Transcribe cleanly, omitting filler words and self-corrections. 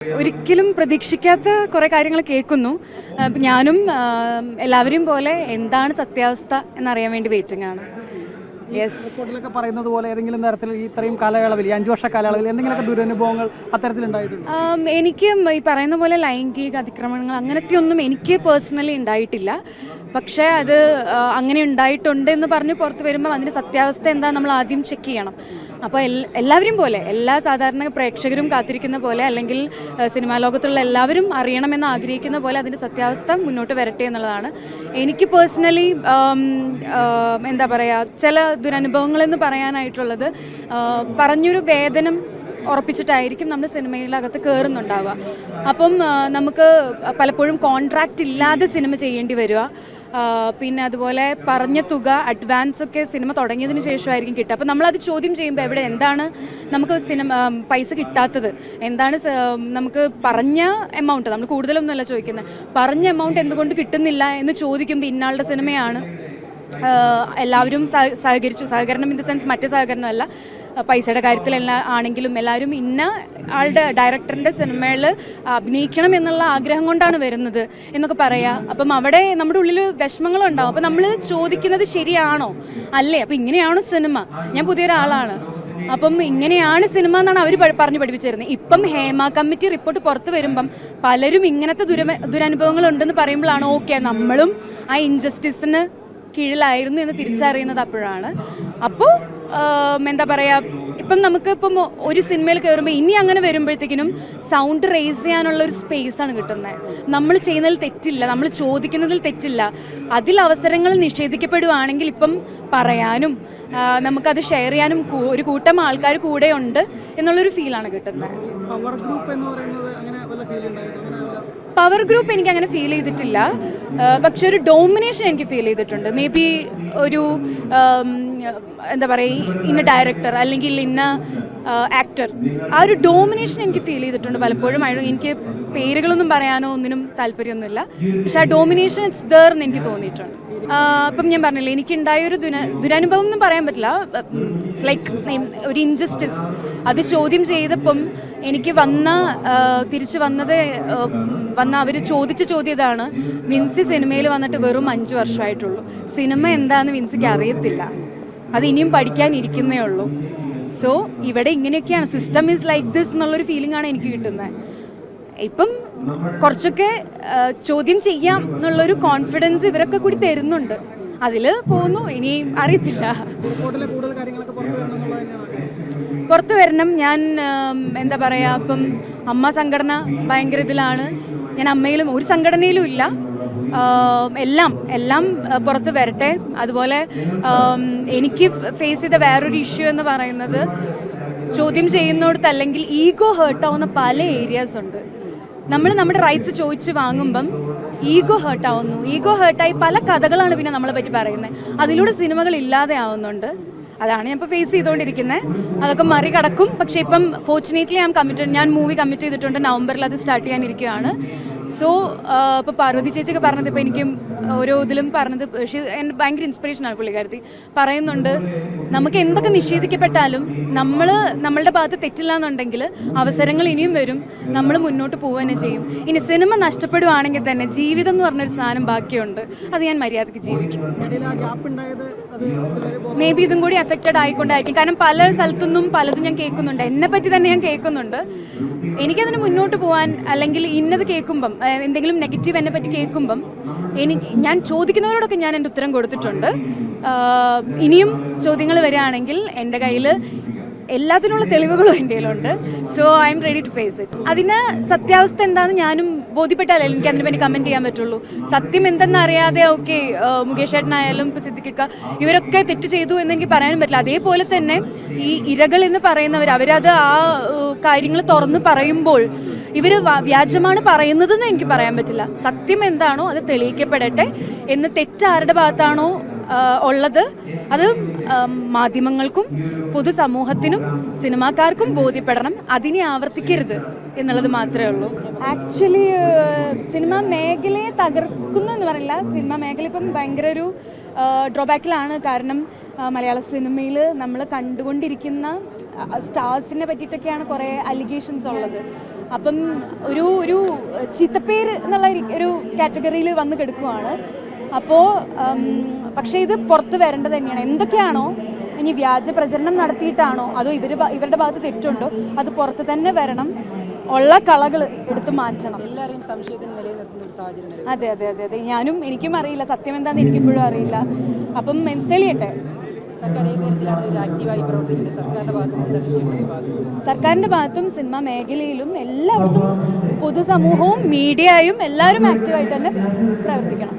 ഒരിക്കലും പ്രതീക്ഷിക്കാത്ത കുറെ കാര്യങ്ങൾ കേൾക്കുന്നു. ഞാനും എല്ലാവരും പോലെ എന്താണ് സത്യാവസ്ഥ എന്നറിയാൻ വേണ്ടി വെയിറ്റിംഗ് ആണ്. റിപ്പോർട്ടിലൊക്കെ പറയുന്നത് പോലെ ഏതെങ്കിലും തരത്തിൽ ഇത്രയും കാലയളവിൽ 5 വർഷ കാലയളവിൽ എന്തെങ്കിലുമൊക്കെ ദുരനുഭവങ്ങൾ അത്തരത്തിലുണ്ടായിട്ടുണ്ട്? എനിക്ക് ഈ പറയുന്ന പോലെ ലൈംഗിക അതിക്രമണങ്ങൾ അങ്ങനത്തെ ഒന്നും എനിക്ക് പേഴ്സണലി ഉണ്ടായിട്ടില്ല. പക്ഷേ അത് അങ്ങനെ ഉണ്ടായിട്ടുണ്ട് എന്ന് പറഞ്ഞ് പുറത്ത് വരുമ്പോൾ അതിന്റെ സത്യാവസ്ഥ എന്താ നമ്മൾ ആദ്യം ചെക്ക് ചെയ്യണം. അപ്പോൾ എല്ലാവരും പോലെ എല്ലാ സാധാരണ പ്രേക്ഷകരും കാത്തിരിക്കുന്ന പോലെ അല്ലെങ്കിൽ സിനിമാ ലോകത്തുള്ള എല്ലാവരും അറിയണമെന്ന് ആഗ്രഹിക്കുന്ന പോലെ അതിന്റെ സത്യാവസ്ഥ മുന്നോട്ട് വരട്ടെ എന്നുള്ളതാണ്. എനിക്ക് പേഴ്സണലി എന്താ പറയുക, ചില ദുരനുഭവങ്ങളെന്ന് പറയാനായിട്ടുള്ളത് പറഞ്ഞൊരു വേതനം ഉറപ്പിച്ചിട്ടായിരിക്കും നമ്മൾ സിനിമയിലകത്ത് കയറുന്നുണ്ടാവുക. അപ്പം നമുക്ക് പലപ്പോഴും കോൺട്രാക്റ്റ് ഇല്ലാതെ സിനിമ ചെയ്യേണ്ടി വരിക. പിന്നെ അതുപോലെ പറഞ്ഞ തുക അഡ്വാൻസ് ഒക്കെ സിനിമ തുടങ്ങിയതിന് ശേഷമായിരിക്കും കിട്ടുക. അപ്പം നമ്മളത് ചോദ്യം ചെയ്യുമ്പോൾ എവിടെ എന്താണ് നമുക്ക് പൈസ കിട്ടാത്തത്, എന്താണ് നമുക്ക് പറഞ്ഞ എമൗണ്ട്, നമ്മൾ കൂടുതലൊന്നുമല്ല ചോദിക്കുന്നത്, പറഞ്ഞ എമൗണ്ട് എന്തുകൊണ്ട് കിട്ടുന്നില്ല എന്ന് ചോദിക്കുമ്പോൾ ഇന്നാളുടെ സിനിമയാണ് എല്ലാവരും സഹകരണം ഇൻ ദ സെൻസ് മറ്റേ സഹകരണമല്ല, പൈസയുടെ കാര്യത്തിൽ ആണെങ്കിലും എല്ലാവരും ഇന്ന ആളുടെ ഡയറക്ടറിന്റെ സിനിമയിൽ അഭിനയിക്കണം എന്നുള്ള ആഗ്രഹം കൊണ്ടാണ് വരുന്നത് എന്നൊക്കെ പറയാ. അപ്പം അവിടെ നമ്മുടെ ഉള്ളിൽ വിഷമങ്ങളുണ്ടാവും. അപ്പം നമ്മൾ ചോദിക്കുന്നത് ശരിയാണോ അല്ലേ, അപ്പം ഇങ്ങനെയാണോ സിനിമ, ഞാൻ പുതിയൊരാളാണ്, അപ്പം ഇങ്ങനെയാണ് സിനിമ എന്നാണ് അവർ പറഞ്ഞു പഠിപ്പിച്ചിരുന്നത്. ഇപ്പം ഹേമ കമ്മിറ്റി റിപ്പോർട്ട് പുറത്ത് വരുമ്പം പലരും ഇങ്ങനത്തെ ദുരനുഭവങ്ങൾ ഉണ്ടെന്ന് പറയുമ്പോഴാണ് ഓക്കെ നമ്മളും ആ ഇൻജസ്റ്റിസിന് കീഴിലായിരുന്നു എന്ന് തിരിച്ചറിയുന്നത് അപ്പോഴാണ്. അപ്പോൾ എന്താ പറയാ, ഇപ്പം നമുക്ക് ഇപ്പം ഒരു സിനിമയിൽ കയറുമ്പോൾ ഇനി അങ്ങനെ വരുമ്പോഴത്തേക്കിനും സൗണ്ട് റേസ് ചെയ്യാനുള്ള ഒരു സ്പേസ് ആണ് കിട്ടുന്നത്. നമ്മൾ ചെയ്യുന്നതിൽ തെറ്റില്ല, നമ്മൾ ചോദിക്കുന്നതിൽ തെറ്റില്ല. അതിൽ അവസരങ്ങൾ നിഷേധിക്കപ്പെടുവാണെങ്കിൽ ഇപ്പം പറയാനും നമുക്കത് ഷെയർ ചെയ്യാനും ഒരു കൂട്ടം ആൾക്കാർ കൂടെ ഉണ്ട് എന്നുള്ളൊരു ഫീലാണ് കിട്ടുന്നത്. പവർ ഗ്രൂപ്പ് എനിക്ക് അങ്ങനെ ഫീൽ ചെയ്തിട്ടില്ല, പക്ഷെ ഒരു ഡോമിനേഷൻ എനിക്ക് ഫീൽ ചെയ്തിട്ടുണ്ട്. മേ ബി ഒരു എന്താ പറയുക, ഇന്ന ഡയറക്ടർ അല്ലെങ്കിൽ ഇന്ന ആക്ടർ, ആ ഒരു ഡോമിനേഷൻ എനിക്ക് ഫീൽ ചെയ്തിട്ടുണ്ട് പലപ്പോഴും. എനിക്ക് പേരുകളൊന്നും പറയാനോ ഒന്നിനും താല്പര്യമൊന്നുമില്ല, പക്ഷെ ആ ഡോമിനേഷൻ ഇറ്റ്സ് ദർ എന്ന് എനിക്ക് തോന്നിയിട്ടുണ്ട്. അപ്പം ഞാൻ പറഞ്ഞില്ലേ, എനിക്കുണ്ടായൊരു ദുരനുഭവം എന്നും പറയാൻ പറ്റില്ല, ലൈക്ക് ഒരു ഇൻജസ്റ്റിസ് അത് ചോദ്യം ചെയ്തപ്പം എനിക്ക് തിരിച്ചു വന്ന അവർ ചോദിച്ച ചോദ്യം ഇതാണ്: വിൻസി സിനിമയിൽ വന്നിട്ട് വെറും 5 വർഷമായിട്ടുള്ളൂ, സിനിമ എന്താണെന്ന് വിൻസിക്ക് അറിയത്തില്ല, അത് ഇനിയും പഠിക്കാനിരിക്കുന്നേ ഉള്ളൂ. സോ ഇവിടെ ഇങ്ങനെയൊക്കെയാണ്, സിസ്റ്റം ഈസ് ലൈക്ക് ദിസ് എന്നുള്ളൊരു ഫീലിംഗ് ആണ് എനിക്ക് കിട്ടുന്നത്. ഇപ്പം കുറച്ചൊക്കെ ചോദ്യം ചെയ്യാം എന്നുള്ളൊരു കോൺഫിഡൻസ് ഇവരൊക്കെ കൂടി തരുന്നുണ്ട്, അതിൽ പോകുന്നു. ഇനി അറിയത്തില്ല, പുറത്തു വരണം. ഞാൻ എന്താ പറയാ, ഇപ്പം അമ്മ സംഘടന ഭയങ്കര ഇതിലാണ്, ഞാൻ അമ്മയിലും ഒരു സംഘടനയിലും ഇല്ല. എല്ലാം പുറത്ത് വരട്ടെ. അതുപോലെ എനിക്ക് ഫേസ് ചെയ്ത വേറൊരു ഇഷ്യൂ എന്ന് പറയുന്നത്, ചോദ്യം ചെയ്യുന്നിടത്ത് അല്ലെങ്കിൽ ഈഗോ ഹേർട്ടാവുന്ന പല ഏരിയാസ് ഉണ്ട്. നമ്മൾ നമ്മുടെ റൈറ്റ്സ് ചോദിച്ച് വാങ്ങുമ്പം ഈഗോ ഹേർട്ടാവുന്നു. ഈഗോ ഹേർട്ടായി പല കഥകളാണ് പിന്നെ നമ്മളെ പറ്റി പറയുന്നത്, അതിലൂടെ സിനിമകൾ ഇല്ലാതെ ആവുന്നുണ്ട്. അതാണ് ഞാൻ ഇപ്പോൾ ഫേസ് ചെയ്തുകൊണ്ടിരിക്കുന്നത്. അതൊക്കെ മറികടക്കും. പക്ഷേ ഇപ്പം ഫോർച്ചുനേറ്റ്ലി ഞാൻ മൂവി കമ്മിറ്റ് ചെയ്തിട്ടുണ്ട്. നവംബറിൽ അത് സ്റ്റാർട്ട് ചെയ്യാനിരിക്കുകയാണ്. സോ ഇപ്പോൾ പാർവതി ചേച്ചിയൊക്കെ പറഞ്ഞത്, ഇപ്പോൾ എനിക്കും ഓരോ ഇതിലും പറഞ്ഞത്, എൻ്റെ ഭയങ്കര ഇൻസ്പിറേഷനാണ് പുള്ളിക്കാരത്തി. പറയുന്നുണ്ട്, നമുക്ക് എന്തൊക്കെ നിഷേധിക്കപ്പെട്ടാലും നമ്മളുടെ ഭാഗത്ത് തെറ്റില്ല എന്നുണ്ടെങ്കിൽ അവസരങ്ങൾ ഇനിയും വരും, നമ്മൾ മുന്നോട്ട് പോവുക തന്നെ ചെയ്യും. ഇനി സിനിമ നഷ്ടപ്പെടുവാണെങ്കിൽ തന്നെ ജീവിതം എന്ന് പറഞ്ഞൊരു സാധനം ബാക്കിയുണ്ട്, അത് ഞാൻ മര്യാദയ്ക്ക് ജീവിക്കും. മേ ബി ഇതും കൂടി എഫക്റ്റഡ് ആയിക്കൊണ്ടായിരിക്കും. കാരണം പല സ്ഥലത്തുനിന്നും പലതും ഞാൻ കേൾക്കുന്നുണ്ട്, എന്നെ പറ്റി തന്നെ ഞാൻ കേൾക്കുന്നുണ്ട്. എനിക്കതിന് മുന്നോട്ട് പോകാൻ, അല്ലെങ്കിൽ ഇന്നത് കേൾക്കുമ്പം എന്തെങ്കിലും നെഗറ്റീവ് എന്നെ പറ്റി കേൾക്കുമ്പം ഞാൻ ചോദിക്കുന്നവരോടൊക്കെ ഞാൻ എൻ്റെ ഉത്തരം കൊടുത്തിട്ടുണ്ട്. ഇനിയും ചോദ്യങ്ങൾ വരികയാണെങ്കിൽ എൻ്റെ കയ്യിൽ എല്ലാത്തിനുള്ള തെളിവുകളും എൻ്റെ കയ്യിലുണ്ട്. So I'm ready to face it. അതിന് സത്യാവസ്ഥ എന്താണെന്ന് ഞാനും ബോധ്യപ്പെട്ടാലേ എനിക്ക് അതിനെ പറ്റി കമന്റ് ചെയ്യാൻ പറ്റുള്ളൂ. സത്യം എന്തെന്ന് അറിയാതെ ഓക്കെ മുകേഷ് ചേട്ടനായാലും സിദ്ദിഖിക്ക ഇവരൊക്കെ തെറ്റ് ചെയ്തു എന്ന് എനിക്ക് പറയാനും പറ്റില്ല. അതേപോലെ തന്നെ ഈ ഇരകൾ എന്ന് പറയുന്നവർ, അവരത് ആ കാര്യങ്ങൾ തുറന്ന് പറയുമ്പോൾ ഇവർ വ്യാജമാണ് പറയുന്നതെന്ന് എനിക്ക് പറയാൻ പറ്റില്ല. സത്യം എന്താണോ അത് തെളിയിക്കപ്പെടട്ടെ. എന്ന് തെറ്റാരുടെ ഭാഗത്താണോ ഉള്ളത് അത് മാധ്യമങ്ങൾക്കും പൊതുസമൂഹത്തിനും സിനിമാക്കാർക്കും ബോധ്യപ്പെടണം. അതിനെ ആവർത്തിക്കരുത് എന്നുള്ളത് മാത്രമേ ഉള്ളൂ. ആക്ച്വലി സിനിമാ മേഖലയെ തകർക്കുന്നു എന്ന് പറയില്ല, സിനിമാ മേഖല ഇപ്പം ഭയങ്കര ഒരു ഡ്രോബാക്കിലാണ്. കാരണം മലയാള സിനിമയിൽ നമ്മൾ കണ്ടുകൊണ്ടിരിക്കുന്ന സ്റ്റാർസിനെ പറ്റിയിട്ടൊക്കെയാണ് കുറേ അലിഗേഷൻസ് ഉള്ളത്. അപ്പം ഒരു ഒരു ചീത്തപ്പേര് എന്നുള്ള ഒരു കാറ്റഗറിയിൽ വന്ന് കിടക്കുവാണ്. അപ്പോൾ പക്ഷേ ഇത് പുറത്ത് വരേണ്ടത് തന്നെയാണ്. എന്തൊക്കെയാണോ ഇനി വ്യാജ പ്രചരണം നടത്തിയിട്ടാണോ അതോ ഇവരുടെ ഭാഗത്ത് തെറ്റുണ്ടോ അത് പുറത്ത് തന്നെ വരണം. ഉള്ള കളകൾ എടുത്തു മാറ്റണം. എല്ലാവരെയും സംശയത്തിന് നിലനിർത്തുന്ന ഒരു സാഹചര്യം. അതെ അതെ അതെ അതെ എനിക്കും അറിയില്ല, സത്യം എന്താണെന്ന് എനിക്കിപ്പോഴും അറിയില്ല. അപ്പം തെളിയട്ടെ. സർക്കാർ ഏത് തരത്തിലാണ് ഒരു ആക്റ്റീവായി പ്രവർത്തിക്കുന്നത്? സർക്കാരിന്റെ ഭാഗത്തും സർക്കാരിന്റെ ഭാഗത്തും സിനിമാ മേഖലയിലും എല്ലായിടത്തും പൊതുസമൂഹവും മീഡിയയും എല്ലാവരും ആക്റ്റീവായിട്ട് തന്നെ പ്രവർത്തിക്കണം.